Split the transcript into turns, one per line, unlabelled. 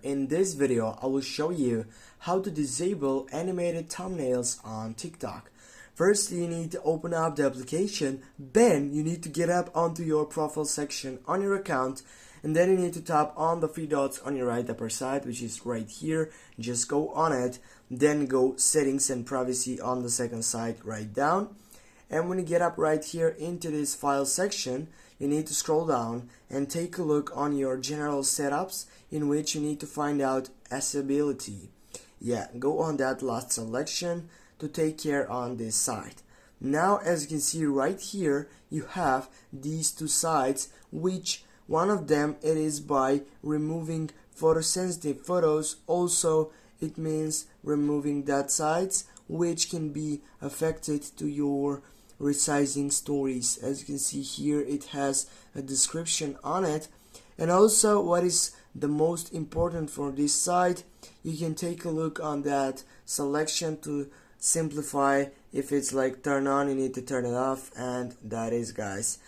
in this video I will show you how to disable animated thumbnails on TikTok. First, you need to open up the application, then you need to get up onto your profile section on your account, and then you need to tap on the three dots on your right upper side, which is right here. Just go on it, then go settings and privacy on the second side right down. And when you get up right here into this file section, you need to scroll down and take a look on your general setups, in which you need to find out accessibility. Yeah, go on that last selection to take care on this side. Now, as you can see right here, you have these two sides, which one of them it is by removing photosensitive photos. Also, it means removing that sides which can be affected to your resizing stories. As you can see here, it has a description on it. And also, what is the most important for this side, you can take a look on that selection to simplify. If it's like turn on, you need to turn it off, and that is, guys.